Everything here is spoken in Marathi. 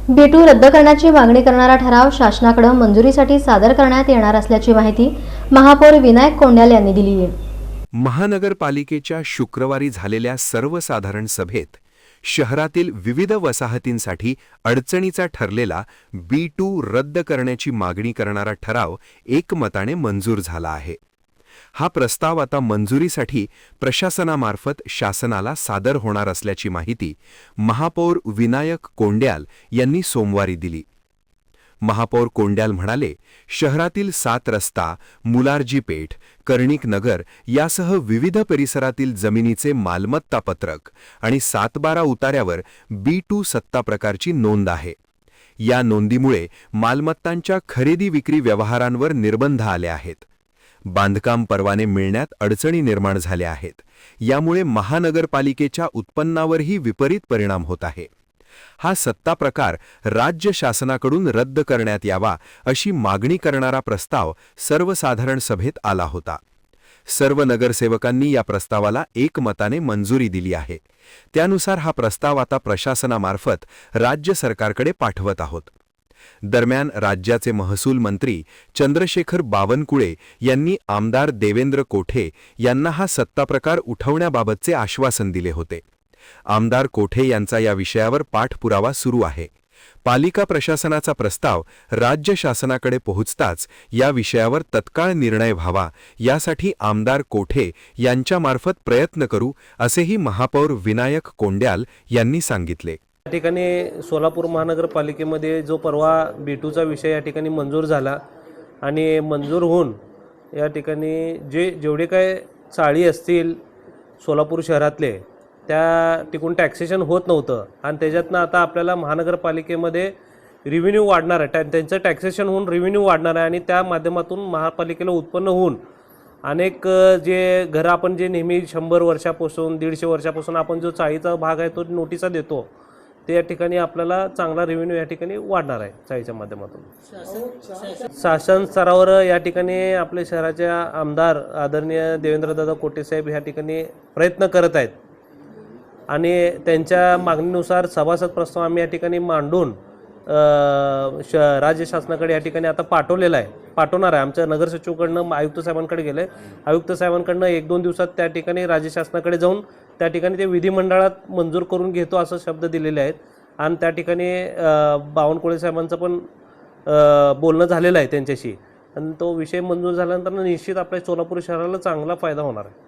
B2 रद्द करण्याची मागणी करणारा ठराव शासनाकडे मंजुरीसाठी सादर करण्यात येणार असल्याची माहिती महापौर विनायक कोंड्याल यांनी दिली आहे। महानगरपालिकेच्या शुक्रवारी झालेल्या सर्वसाधारण सभेत शहरातील विविध वसाहतींसाठी अडचणीचा ठरलेला B2 रद्द करण्याची मागणी करणारा ठराव एकमताने मंजूर झाला आहे। हा प्रस्ताव आता मंजुरीसाठी प्रशासनामार्फत शासनाला सादर होणार असल्याची माहिती महापौर विनायक कोंड्याल यांनी सोमवारी दिली। महापौर कोंड्याल म्हणाले, शहरातील 7 रस्ता, मुलारजी पेठ, कर्णिक नगर यासह विविध परिसरातील जमिनीचे मालमत्ता पत्रक आणि 7-12 उतार्यावर B2 सत्ता प्रकारची नोंद आहे। या नोंदीमुळे मालमत्तांच्या खरेदी विक्री व्यवहारांवर निर्बंध आले आहेत। बांधकाम परवाने मिळण्यात अडचणी निर्माण झाल्या आहेत। यामुळे महानगरपालिकेच्या उत्पन्नावरही विपरीत परिणाम होत आहे। हा सत्ता प्रकार राज्य शासनाकडून रद्द करण्यात यावा अशी मागणी करणारा प्रस्ताव सर्वसाधारण सभेत आला होता। सर्व नगरसेवकांनी या प्रस्तावाला एकमताने मंजुरी दिली आहे। त्यानुसार हा प्रस्ताव आता प्रशासनामार्फत राज्य सरकारकडे पाठवत आहोत। दरम्यान राज्याचे महसूल मंत्री चंद्रशेखर बावनकुळे यांनी आमदार देवेंद्र कोठे यांना हा सत्ताप्रकार उठवण्याबाबतचे आश्वासन दिले होते। आमदार कोठे यांचा या विषयावर पाठपुरावा सुरू आहे। पालिका प्रशासनाचा प्रस्ताव राज्य शासनाकडे पोहोचताच या विषयावर तत्काळ निर्णय व्हावा यासाठी आमदार कोठे यांच्यामार्फत प्रयत्न करू असेही महापौर विनायक कोंड्याल यांनी सांगितले। या ठिकाणी सोलापूर महानगरपालिकेमध्ये जो परवा B2चा विषय या ठिकाणी मंजूर झाला आणि मंजूर होऊन या ठिकाणी जेवढे काय चाळी असतील सोलापूर शहरातले त्या टिकून टॅक्सेशन होत नव्हतं आणि त्याच्यातनं आता आपल्याला महानगरपालिकेमध्ये रिव्हेन्यू वाढणार आहे। त्यांचं टॅक्सेशन होऊन रिव्हेन्यू वाढणार आहे आणि त्या माध्यमातून महापालिकेला उत्पन्न होऊन अनेक जे घरं आपण जे नेहमी 100 वर्षापासून 150 वर्षापासून आपण जो चाळीचा भाग आहे तो नोटिसा देतो ते या ठिकाणी आपल्याला चांगला रेव्हेन्यू या ठिकाणी वाढणार आहे चाळीच्या माध्यमातून। शासन स्तरावर या ठिकाणी आपल्या शहराचे आमदार आदरणीय देवेंद्रदादा कोठे साहेब या ठिकाणी प्रयत्न करत आहेत आणि त्यांच्या मागणीनुसार सभासद प्रस्ताव आम्ही या ठिकाणी मांडून राज्य शासनाकडे या ठिकाणी आता पाठवणार आहे। आमच्या नगरसचिवकडनं आयुक्त साहेबांकडे गेले, आयुक्त साहेबांकडनं 1-2 दिवसात त्या ठिकाणी राज्य शासनाकडे जाऊन त्या ठिकाणी ते विधिमंडळात मंजूर करून घेतो असं शब्द दिलेले आहेत आणि त्या ठिकाणी बावनकुळे साहेबांचं पण बोलणं झालेलं आहे त्यांच्याशी आणि तो विषय मंजूर झाल्यानंतर निश्चित आपल्या सोलापूर शहराला चांगला फायदा होणार आहे।